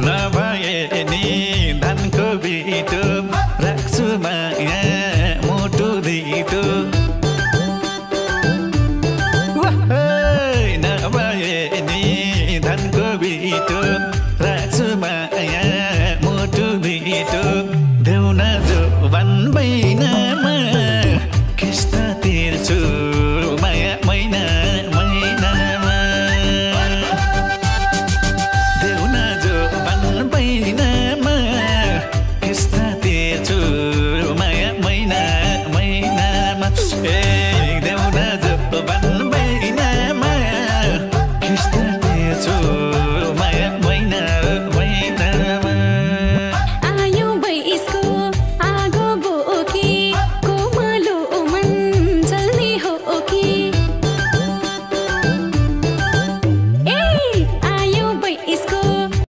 नभए नि धानको बिटो राख्छु माया मुटु धिटो नभए नि धानको बिटो राख्छु माया